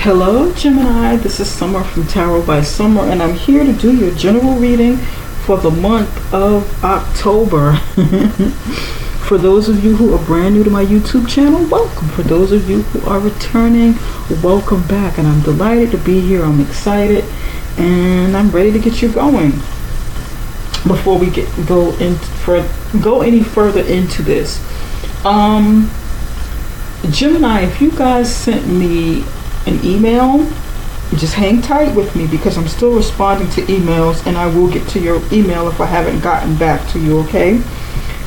Hello Gemini, this is Summer from Tarot by Summer, and I'm here to do your general reading for the month of October. For those of you who are brand new to my YouTube channel, welcome. For those of you who are returning, welcome back. And I'm delighted to be here. I'm excited and I'm ready to get you going. Before we go any further into this, Gemini, if you guys sent me an email, just hang tight with me because I'm still responding to emails, and I will get to your email if I haven't gotten back to you, okay?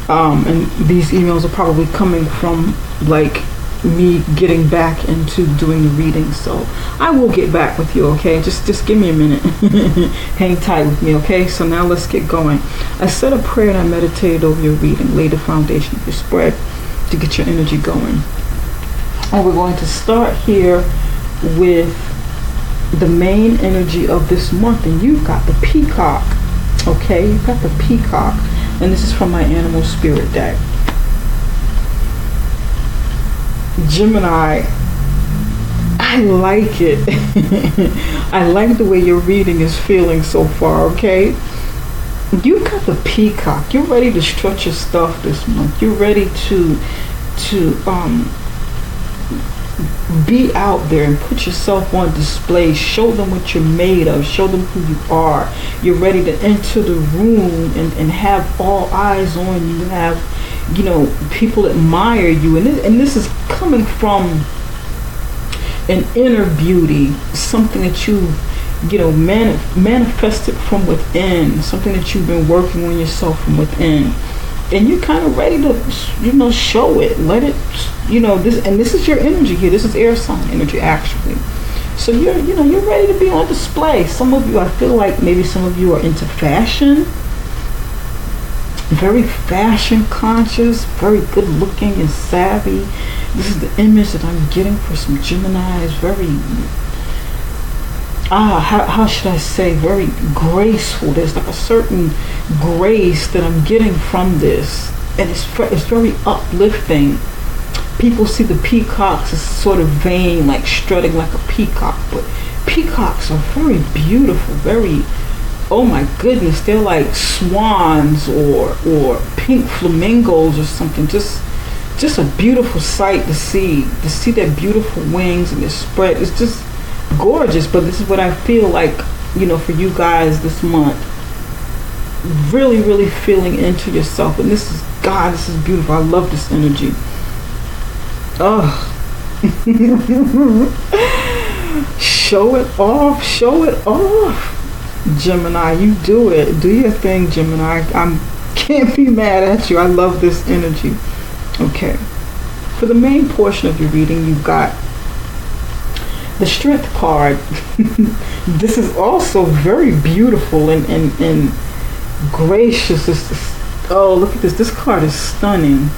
And these emails are probably coming from like me getting back into doing the reading, so I will get back with you, okay? Just give me a minute. Hang tight with me, okay? So now let's get going. I said a prayer and I meditated over your reading, laid the foundation of your spread to get your energy going. And we're going to start here with the main energy of this month, and you've got the peacock, okay? You've got the peacock, and this is from my animal spirit deck. Gemini, I like it. I like the way your reading is feeling so far, okay? You got the peacock. You're ready to stretch your stuff this month. You're ready to be out there and put yourself on display. Show them what you're made of. Show them who you are. You're ready to enter the room and have all eyes on you. Have, you know, people admire you. And this is coming from an inner beauty, something that you know, manifested from within, something that you've been working on yourself from within. And you're kind of ready to, you know, show it, let it, you know, this is your energy here. This is air sign energy, actually. So you're ready to be on display. Some of you, I feel like maybe some of you are into fashion, very fashion conscious, very good looking and savvy. This is the image that I'm getting for some Geminis. Very, how should I say, very graceful. There's like a certain grace that I'm getting from this, and it's very uplifting. People see the peacocks as sort of vain, like strutting like a peacock, but peacocks are very beautiful, very, oh my goodness, they're like swans or pink flamingos or something. Just a beautiful sight to see their beautiful wings and their spread. It's just gorgeous. But this is what I feel like, you know, for you guys this month. Really feeling into yourself, and this is, God, this is beautiful. I love this energy. Oh. Show it off, Gemini. You do it. Do your thing, Gemini. I can't be mad at you. I love this energy. Okay. For the main portion of your reading, you've got the Strength card. This is also very beautiful and gracious. Oh, look at this. This card is stunning.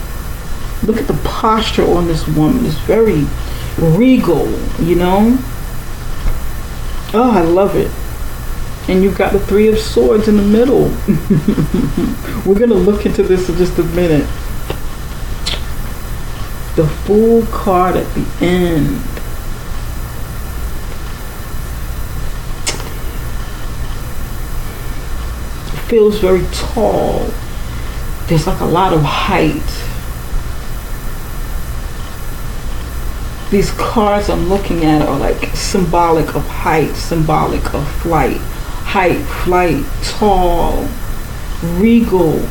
Look at the posture on this woman. It's very regal, you know? Oh, I love it. And you've got the Three of Swords in the middle. We're going to look into this in just a minute. The Fool card at the end. Feels very tall. There's like a lot of height. These cards I'm looking at are like symbolic of height, symbolic of flight. Height, flight, tall, regal,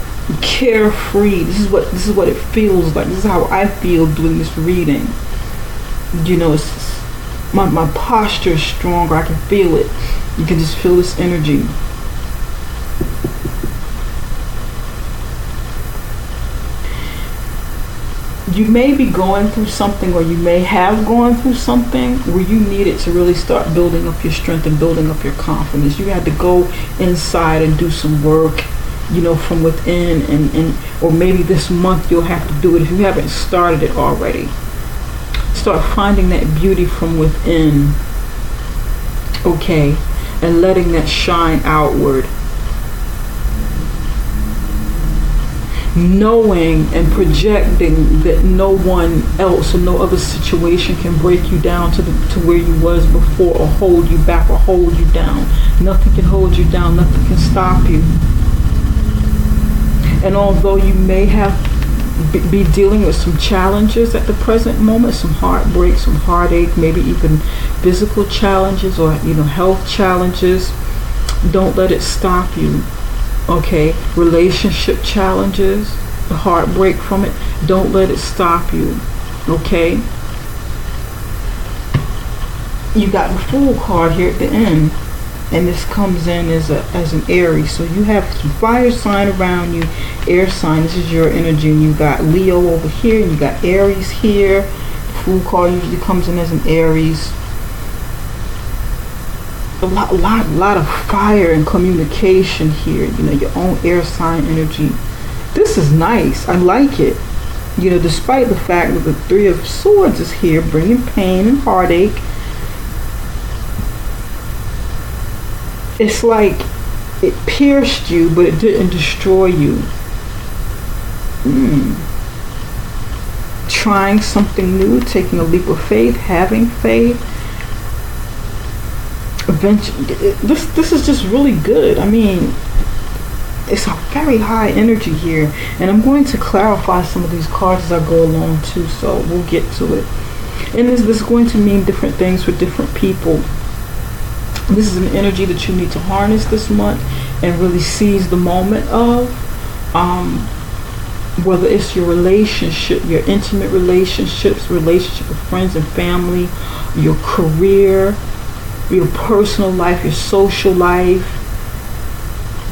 carefree. This is what it feels like. This is how I feel doing this reading. You know, my posture is stronger. I can feel it. You can just feel this energy. You may be going through something, or you may have gone through something where you needed to really start building up your strength and building up your confidence. You had to go inside and do some work, you know, from within, or maybe this month you'll have to do it if you haven't started it already. Start finding that beauty from within, okay, and letting that shine outward. knowing and projecting that no one else or no other situation can break you down to where you was before, or hold you back, or hold you down. Nothing can hold you down. Nothing can stop you. And although you may have be dealing with some challenges at the present moment, some heartbreak, some heartache, maybe even physical challenges, or health challenges, don't let it stop you. Okay, relationship challenges, the heartbreak from it, don't let it stop you. Okay, you got the Fool card here at the end, and this comes in as an Aries. So you have some fire sign around you, air sign. This is your energy, and you got Leo over here, and you got Aries here. The Fool card usually comes in as an Aries. A lot of fire and communication here. Your own air sign energy. This is nice. I like it. Despite the fact that the Three of Swords is here, bringing pain and heartache. It's like it pierced you, but it didn't destroy you. Trying something new, taking a leap of faith, having faith. This is just really good. I mean, it's a very high energy here, and I'm going to clarify some of these cards as I go along too, so we'll get to it. And this is going to mean different things for different people. This is an energy that you need to harness this month and really seize the moment of, whether it's your relationship, your intimate relationships, relationship with friends and family, your career, your personal life, your social life.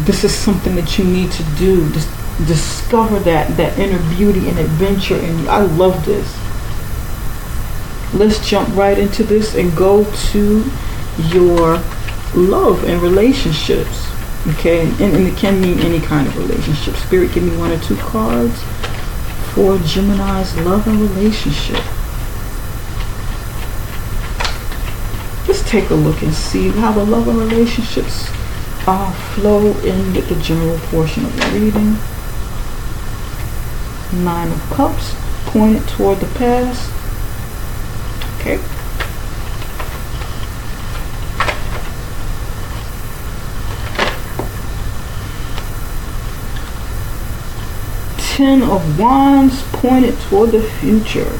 This is something that you need to do. Just discover that inner beauty and adventure in you. I love this. Let's jump right into this and go to your love and relationships. Okay, and it can mean any kind of relationship. Spirit, give me 1 or 2 cards for Gemini's love and relationship. Just take a look and see how the love and relationships flow in with the general portion of the reading. 9 of Cups, pointed toward the past. Okay. Ten of Wands, pointed toward the future.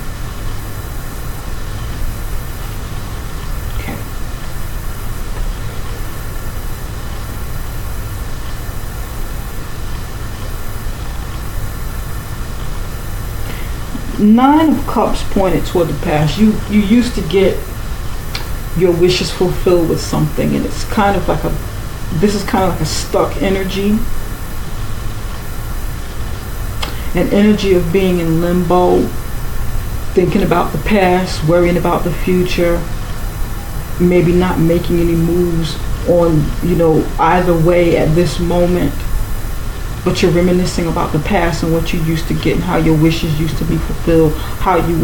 Okay. Nine of Cups, pointed toward the past. You used to get your wishes fulfilled with something, and it's kind of like this is kind of like a stuck energy. An energy of being in limbo, thinking about the past, worrying about the future, maybe not making any moves on, either way at this moment, but you're reminiscing about the past and what you used to get and how your wishes used to be fulfilled, how you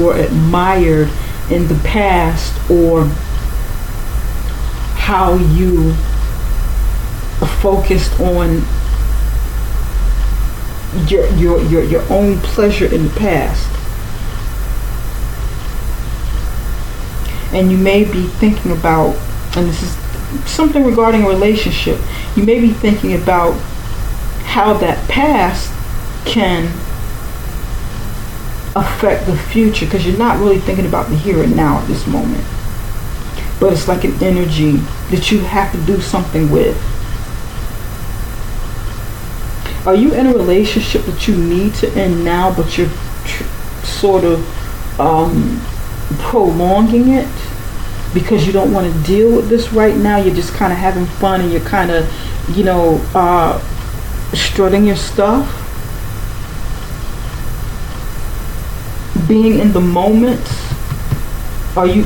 were admired in the past, or how you focused on your own pleasure in the past. And you may be thinking about, and this is something regarding a relationship, you may be thinking about how that past can affect the future, because you're not really thinking about the here and now at this moment. But it's like an energy that you have to do something with. Are you in a relationship that you need to end now, but you're sort of prolonging it because you don't want to deal with this right now? You're just kind of having fun, and you're kind of, strutting your stuff, being in the moment. Are you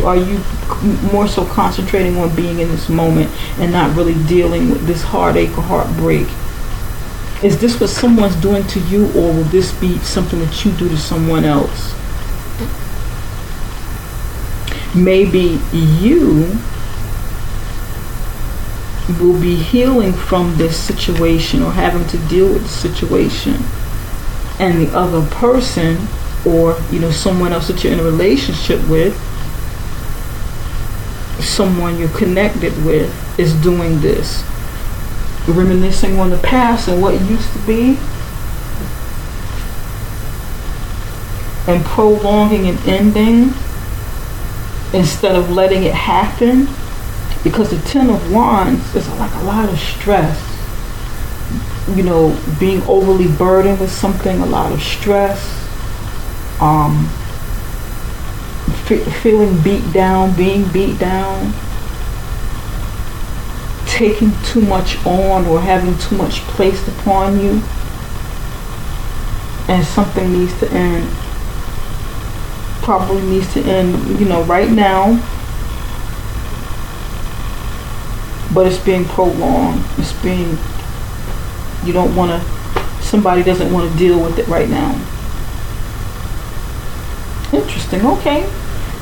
more so concentrating on being in this moment and not really dealing with this heartache or heartbreak? Is this what someone's doing to you, or will this be something that you do to someone else? Maybe you will be healing from this situation or having to deal with the situation, and the other person, or someone else that you're in a relationship with, someone you're connected with, is doing this, reminiscing on the past and what used to be, and prolonging an ending instead of letting it happen. Because the Ten of Wands is like a lot of stress, being overly burdened with something, a lot of stress, feeling beat down, being beat down, taking too much on or having too much placed upon you, and something needs to end. Probably needs to end, right now, but it's being prolonged. It's being, somebody doesn't want to deal with it right now. Interesting. Okay,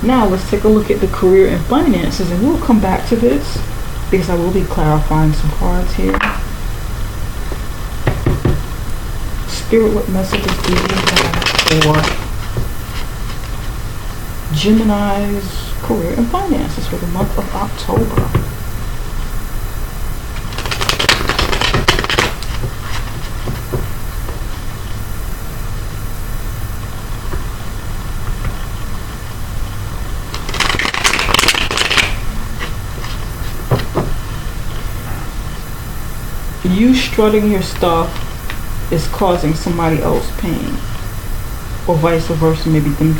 now let's take a look at the career and finances, and we'll come back to this because I will be clarifying some cards here. Spirit, what messages do you have for Gemini's career and finances for the month of October? You strutting your stuff is causing somebody else pain, or vice versa. Maybe them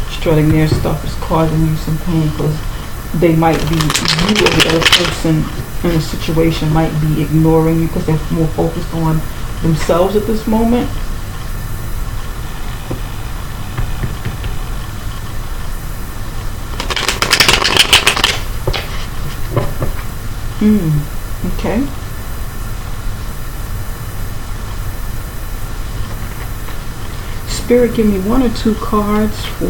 strutting their stuff is causing you some pain because they might be, you or the other person in a situation might be ignoring you because they're more focused on themselves at this moment. Okay. Spirit, give me 1 or 2 cards for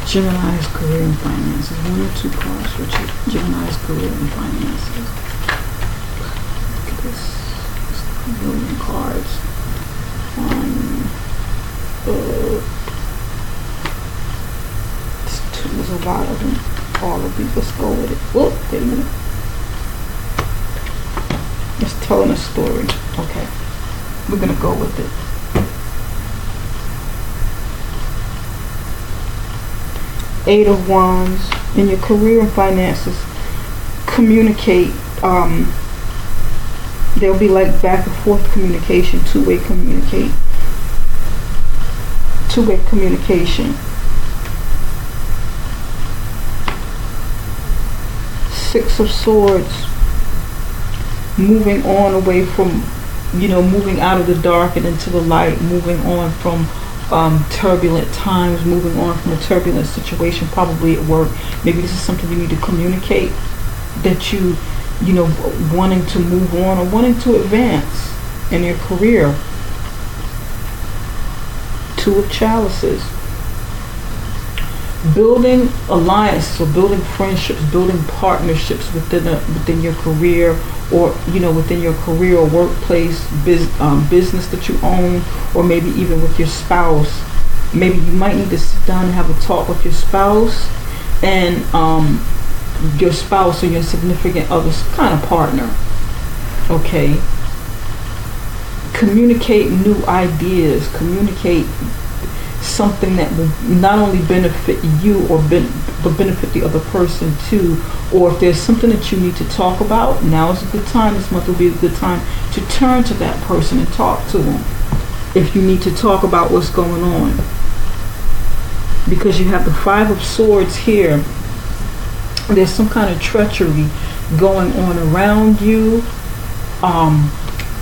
Gemini's career and finances. 1 or 2 cards for Gemini's career and finances. Look at this. It's a million cards. There's a lot of them. All of these. Let's go with it. Whoa, wait a minute. It's telling a story. Okay. We're going to go with it. Eight of Wands. In your career and finances, communicate. There'll be like back and forth communication, two-way communication. Six of Swords. Moving on away from, moving out of the dark and into the light, moving on from turbulent times, moving on from a turbulent situation, probably at work. Maybe this is something you need to communicate, that wanting to move on or wanting to advance in your career. 2 of Chalices. Building alliances or building friendships, building partnerships within your career, or within your career or workplace, business that you own, or maybe even with your spouse. Maybe you might need to sit down and have a talk with your spouse, and your spouse or your significant other's kind of partner. Okay. Communicate new ideas. Communicate something that will not only benefit you but benefit the other person too. Or if there's something that you need to talk about, now is a good time. This month will be a good time to turn to that person and talk to them if you need to talk about what's going on. Because you have the 5 of Swords here. There's some kind of treachery going on around you.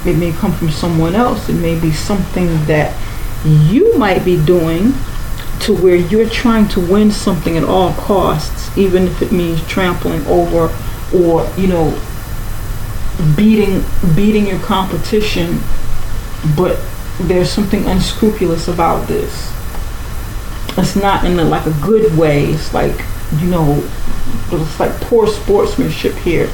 It may come from someone else. It may be something that you might be doing to where you're trying to win something at all costs, even if it means trampling over or beating your competition. But there's something unscrupulous about this. It's not in a good way. It's like it's like poor sportsmanship here.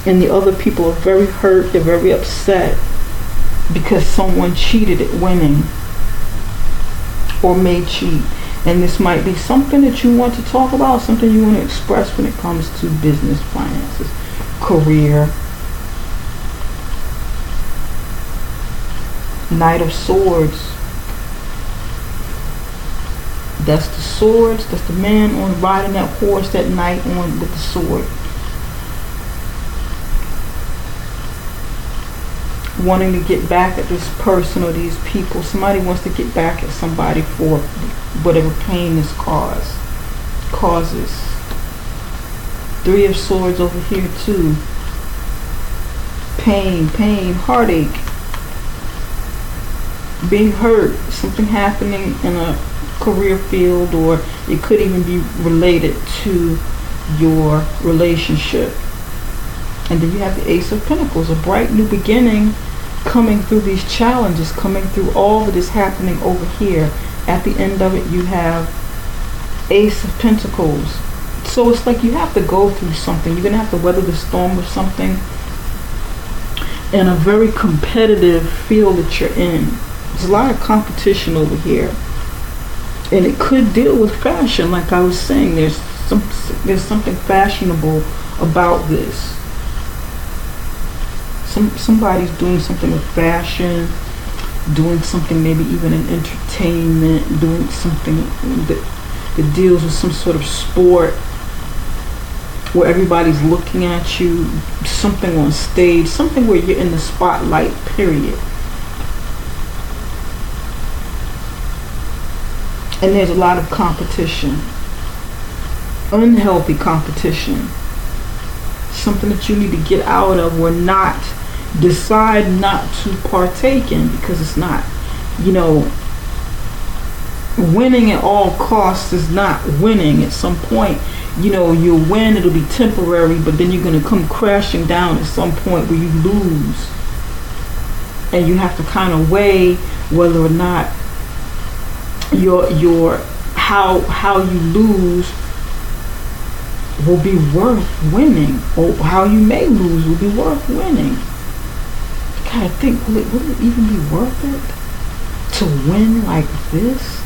And the other people are very hurt, they're very upset because someone cheated at winning or may cheat. And this might be something that you want to talk about, something you want to express when it comes to business, finances, career. Knight of Swords. That's the swords. That's the man on riding that horse, that knight on with the sword. Wanting to get back at this person or these people. Somebody wants to get back at somebody for whatever pain this causes. Three of Swords over here too. Pain, heartache. Being hurt. Something happening in a career field, or it could even be related to your relationship. And then you have the Ace of Pentacles, a bright new beginning coming through these challenges, coming through all of this happening over here. At the end of it, you have Ace of Pentacles. So it's like you have to go through something. You're going to have to weather the storm of something in a very competitive field that you're in. There's a lot of competition over here. And it could deal with fashion, like I was saying. There's something fashionable about this. Somebody's doing something with fashion, doing something maybe even in entertainment, doing something that deals with some sort of sport where everybody's looking at you, something on stage, something where you're in the spotlight, period. And there's a lot of competition, unhealthy competition, something that you need to get out of or not, decide not to partake in, because it's not, winning at all costs is not winning. At some point, you'll win, it'll be temporary, but then you're going to come crashing down at some point where you lose. And you have to kind of weigh whether or not your how you lose will be worth winning, or how you may lose will be worth winning. You gotta think, will it even be worth it to win like this?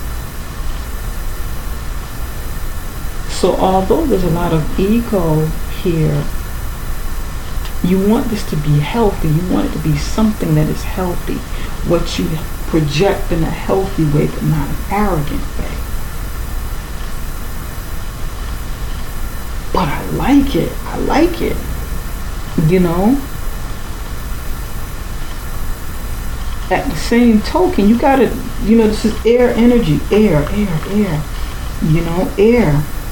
So although there's a lot of ego here, you want this to be healthy. You want it to be something that is healthy. What you project in a healthy way, but not an arrogant way. But I like it. At the same token, you gotta, this is air energy. Air.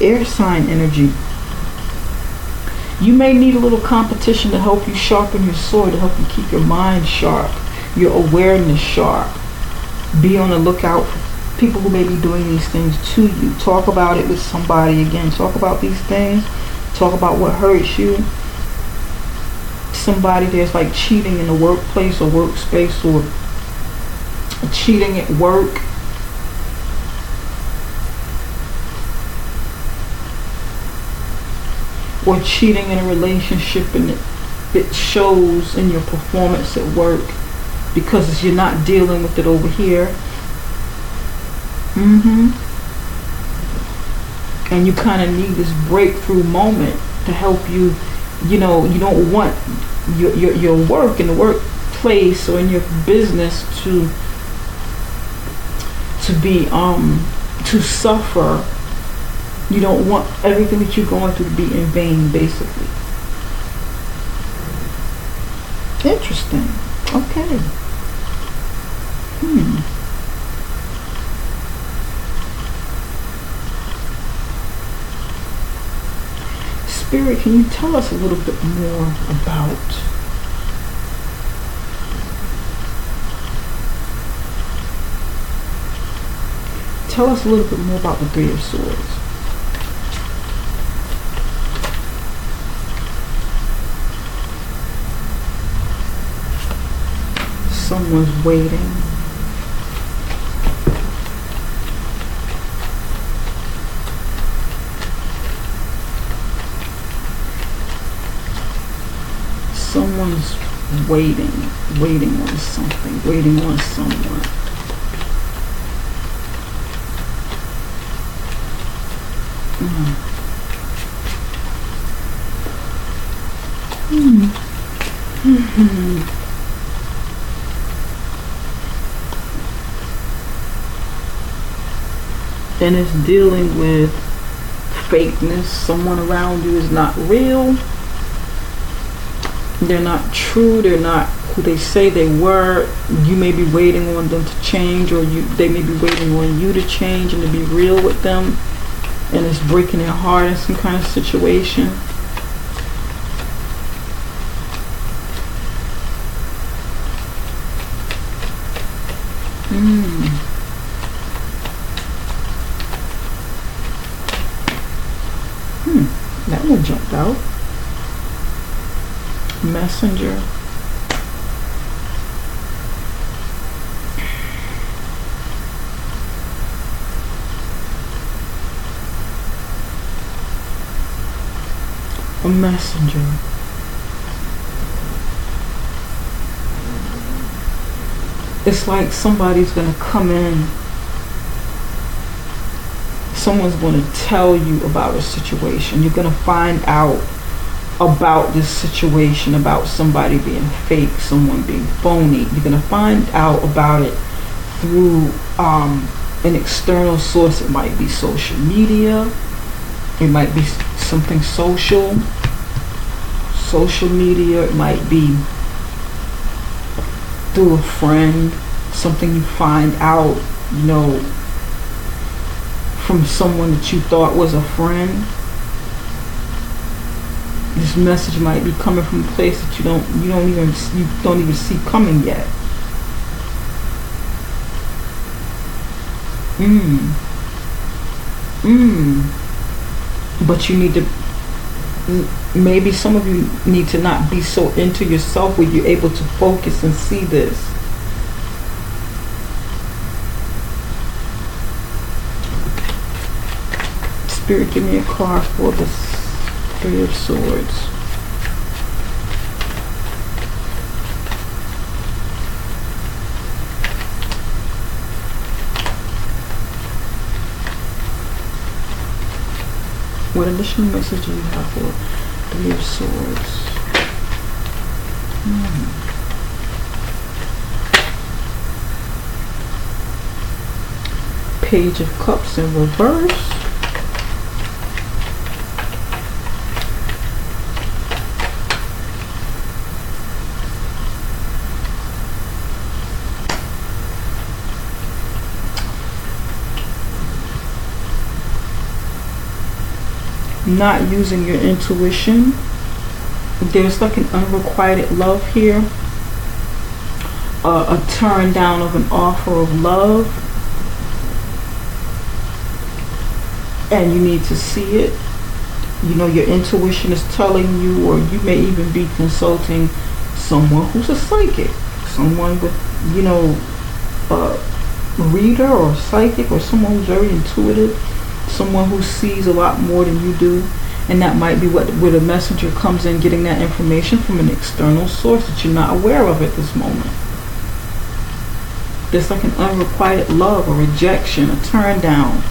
Air sign energy. You may need a little competition to help you sharpen your sword, to help you keep your mind sharp, your awareness sharp. Be on the lookout for people who may be doing these things to you. Talk about it with somebody again. Talk about these things. Talk about what hurts you. Somebody that's like cheating in the workplace or workspace, or cheating at work. Or cheating in a relationship, and it shows in your performance at work because you're not dealing with it over here. And you kind of need this breakthrough moment to help you. You don't want your work in the workplace or in your business to be to suffer. You don't want everything that you're going through to be in vain, basically. Interesting. Okay. Spirit, can you tell us a little bit more about the Three of Swords? Someone's waiting. Someone's waiting on something, waiting on someone. And it's dealing with fakeness. Someone around you is not real. They're not true. They're not who they say they were. You may be waiting on them to change, or they may be waiting on you to change and to be real with them. And it's breaking their heart in some kind of situation. That one jumped out. Messenger. A messenger. It's like somebody's gonna come in. Someone's going to tell you about a situation. You're going to find out about this situation, about somebody being fake, someone being phony. You're going to find out about it through an external source. It might be social media. It might be something social media. It might be through a friend, something you find out, from someone that you thought was a friend. This message might be coming from a place that you don't even see coming yet. But you need to, maybe some of you need to not be so into yourself where you're able to focus and see this. Spirit, give me a card for the Three of Swords. What additional message do you have for Three of Swords? Page of Cups in reverse. Not using your intuition. There's like an unrequited love here. A turn down of an offer of love. And you need to see it. Your intuition is telling you, or you may even be consulting someone who's a psychic. Someone with, a reader or psychic, or someone who's very intuitive. Someone who sees a lot more than you do, and that might be where the messenger comes in, getting that information from an external source that you're not aware of at this moment. There's like an unrequited love, a rejection, a turn down.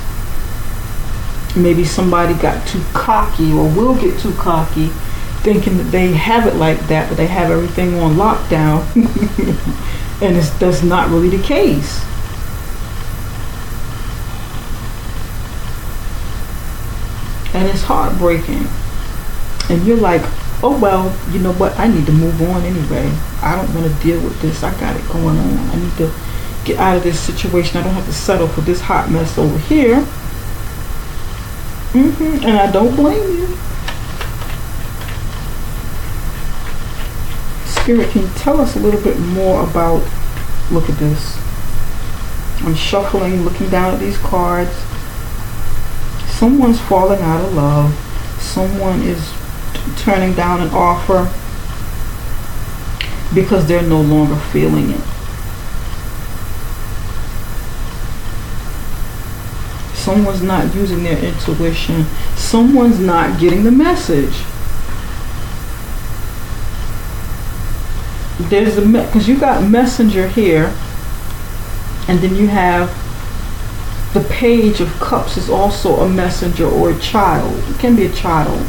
Maybe somebody got too cocky, or will get too cocky, thinking that they have it like that, but they have everything on lockdown, and that's not really the case. And it's heartbreaking. And you're like, oh well, you know what? I need to move on anyway. I don't want to deal with this. I got it going on. I need to get out of this situation. I don't have to settle for this hot mess over here. And I don't blame you. Spirit, can you tell us a little bit more about, look at this. I'm shuffling, looking down at these cards. Someone's falling out of love. Someone is turning down an offer because they're no longer feeling it. Someone's not using their intuition. Someone's not getting the message. there's because you got messenger here, and then you have the page of cups is also a messenger or a child. It can be a child,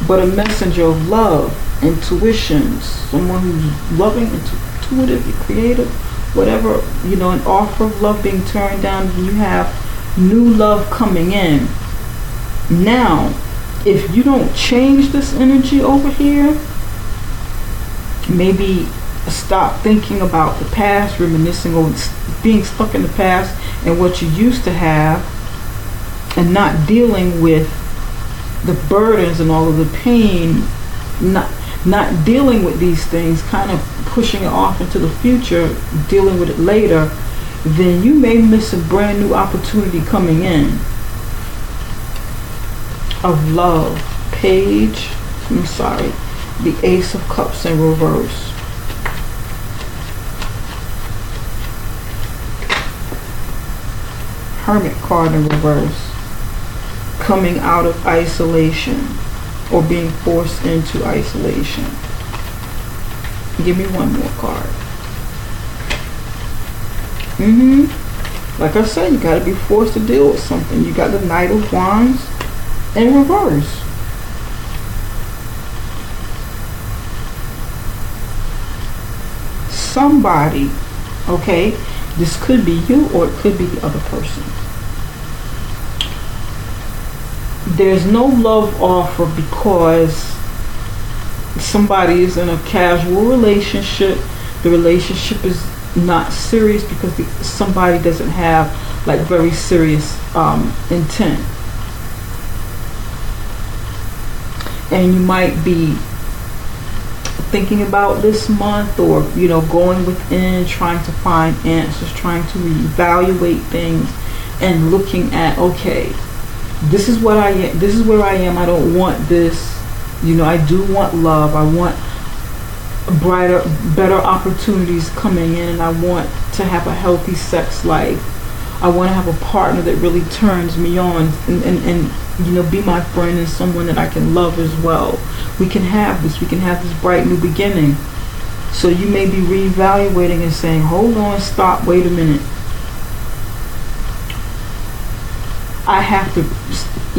but a messenger of love, intuitions, someone who's loving, intuitive, creative, whatever, an offer of love being turned down, and you have new love coming in. Now, if you don't change this energy over here, maybe stop thinking about the past, reminiscing or being stuck in the past and what you used to have, and not dealing with the burdens and all of the pain, not dealing with these things, kind of pushing it off into the future, dealing with it later, then you may miss a brand new opportunity coming in of love. The Ace of Cups in reverse. Hermit card in reverse. Coming out of isolation or being forced into isolation. Give me one more card. Like I said, you got to be forced to deal with something. You got the Knight of Wands in reverse. Somebody, okay, this could be you or it could be the other person. There's no love offer because somebody is in a casual relationship. The relationship is not serious because somebody doesn't have like very serious intent. And you might be thinking about this month, or going within, trying to find answers, trying to reevaluate things, and looking at, okay, this is what I am, this is where I am, I don't want this, I do want love, I want brighter, better opportunities coming in, and I want to have a healthy sex life. I want to have a partner that really turns me on and be my friend and someone that I can love as well. We can have this bright new beginning. So you may be reevaluating and saying, hold on, stop, wait a minute. I have to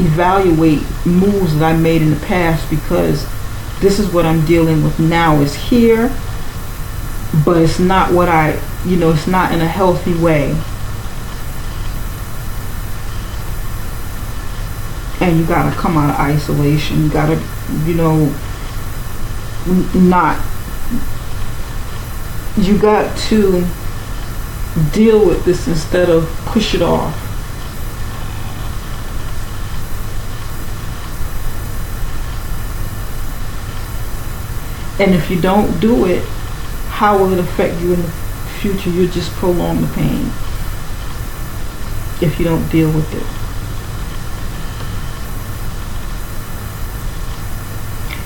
evaluate moves that I made in the past, because this is what I'm dealing with now is here, but it's not what it's not in a healthy way. And you gotta come out of isolation. You gotta, you got to deal with this instead of push it off. And if you don't do it, how will it affect you in the future? You'll just prolong the pain if you don't deal with it.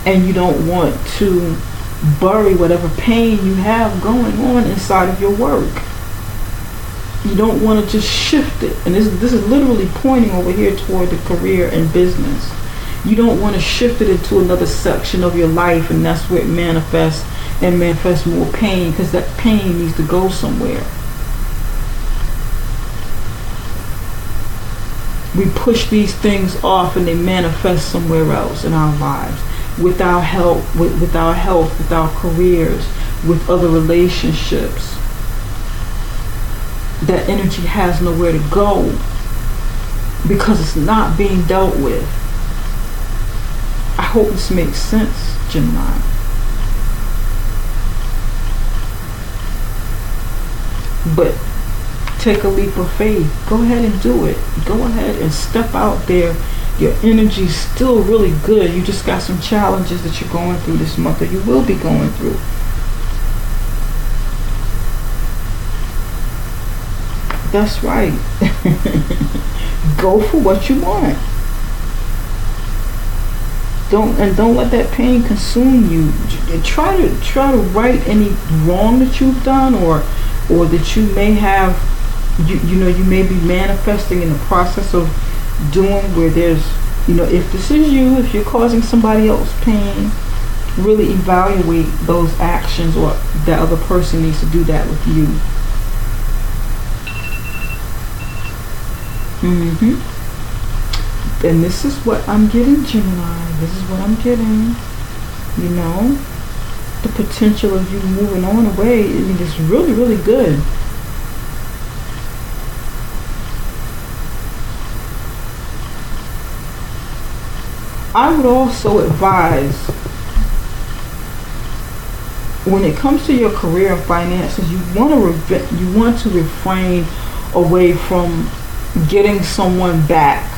And you don't want to bury whatever pain you have going on inside of your work. You don't want to just shift it. And this is literally pointing over here toward the career and business. You don't want to shift it into another section of your life, and that's where it manifests more pain, because that pain needs to go somewhere. We push these things off and they manifest somewhere else in our lives. With our health, with our health, with our careers, with other relationships. That energy has nowhere to go because it's not being dealt with. I hope this makes sense, Gemini. But take a leap of faith. Go ahead and do it. Go ahead and step out there. Your energy's still really good. You just got some challenges that you're going through this month, or you will be going through. That's right. Go for what you want. Don't let that pain consume you. Try to right any wrong that you've done, or that you may have. You may be manifesting in the process of doing, where there's, if this is you, if you're causing somebody else pain, really evaluate those actions, or that other person needs to do that with you. And this is what I'm getting, Gemini. This is what I'm getting. You know, the potential of you moving on away is really, really good. I would also advise, when it comes to your career and finances, you want to refrain away from getting someone back,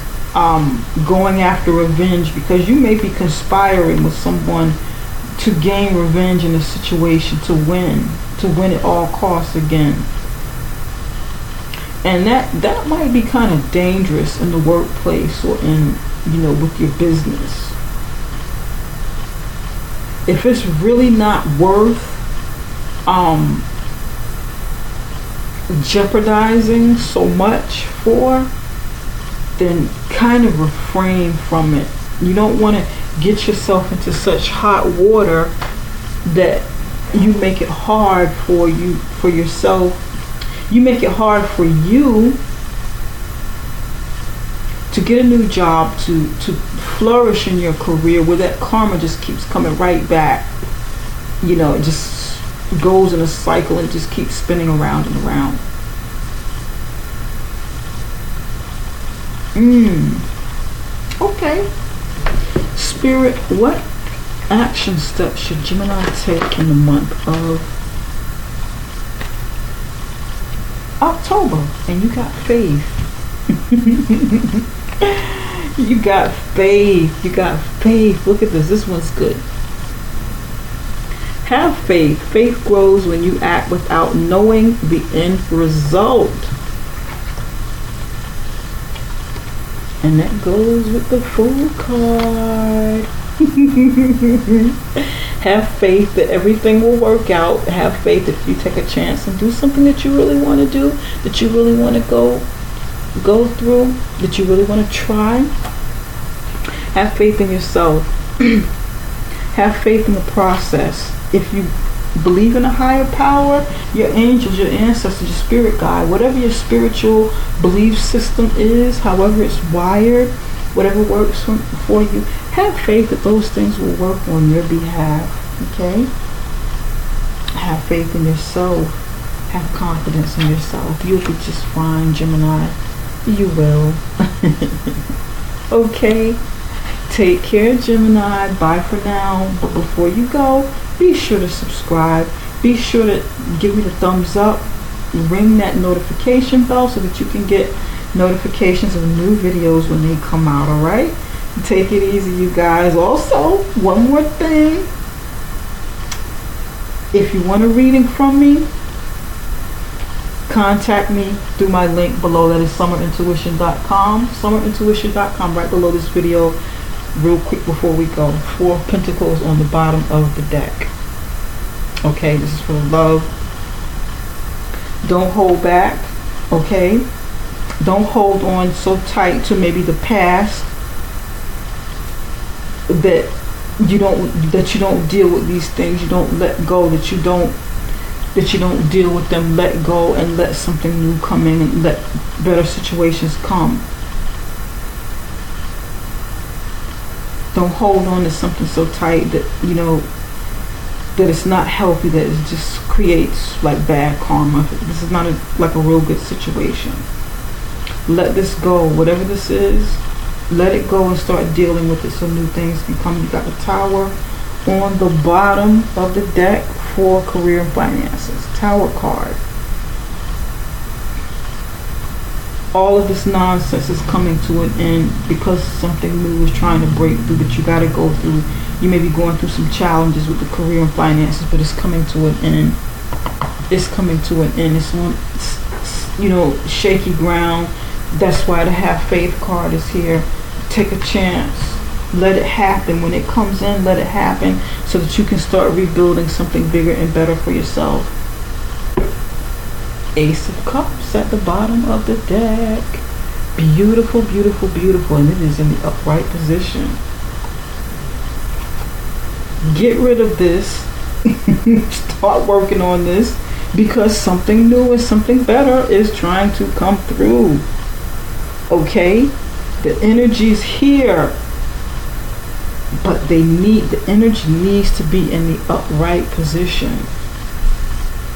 going after revenge, because you may be conspiring with someone to gain revenge in a situation, to win at all costs again. And that might be kind of dangerous in the workplace, or in, with your business. If it's really not worth jeopardizing so much for, then kind of refrain from it. You don't want to get yourself into such hot water that you make it hard for yourself. You make it hard for you to get a new job, to flourish in your career, where that karma just keeps coming right back. It just goes in a cycle and just keeps spinning around and around. Okay. Spirit, what action steps should Gemini take in the month of October? And you got faith. You got faith. Look at this. This one's good. Have faith. Faith grows when you act without knowing the end result. And that goes with the Fool card. Have faith that everything will work out. Have faith that if you take a chance and do something that you really want to do, that you really want to go through, that you really want to try. Have faith in yourself. Have faith in the process. If you believe in a higher power, your angels, your ancestors, your spirit guide, whatever your spiritual belief system is, however it's wired, whatever works for you, have faith that those things will work on your behalf. Okay? Have faith in yourself. Have confidence in yourself. You'll be just fine, Gemini. You will. Okay? Take care, Gemini. Bye for now. But before you go, be sure to subscribe. Be sure to give me the thumbs up. Ring that notification bell so that you can get notifications of new videos when they come out. Alright? Take it easy, you guys. Also, one more thing. If you want a reading from me, contact me through my link below. That is summerintuition.com. Summerintuition.com, right below this video. Real quick before we go. 4 Pentacles on the bottom of the deck. Okay, this is for love. Don't hold back. Okay? Don't hold on so tight to maybe the past that you don't deal with these things. You don't let go. That you don't deal with them. Let go and let something new come in, and let better situations come. Don't hold on to something so tight that that it's not healthy, that it just creates like bad karma. This is not like a real good situation. Let this go. Whatever this is, let it go and start dealing with it so new things can come. You got the Tower on the bottom of the deck for career and finances. Tower card. All of this nonsense is coming to an end because something new is trying to break through that you got to go through. You may be going through some challenges with the career and finances, but it's coming to an end. It's coming to an end. It's on, shaky ground. That's why the Have Faith card is here. Take a chance. Let it happen. When it comes in, let it happen so that you can start rebuilding something bigger and better for yourself. Ace of Cups at the bottom of the deck. Beautiful, beautiful, beautiful. And it is in the upright position. Get rid of this. Start working on this, because something new and something better is trying to come through. Okay? The energy's here, but the energy needs to be in the upright position.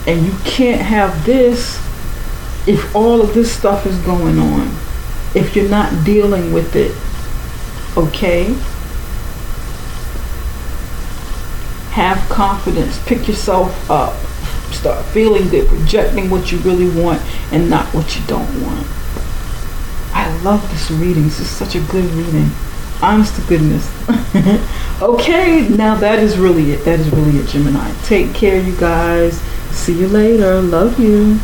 And you can't have this if all of this stuff is going on, if you're not dealing with it. Okay? Have confidence. Pick yourself up. Start feeling good, projecting what you really want and not what you don't want. I love this reading. This is such a good reading. Honest to goodness. Okay, now that is really it. That is really it, Gemini. Take care, you guys. See you later. Love you.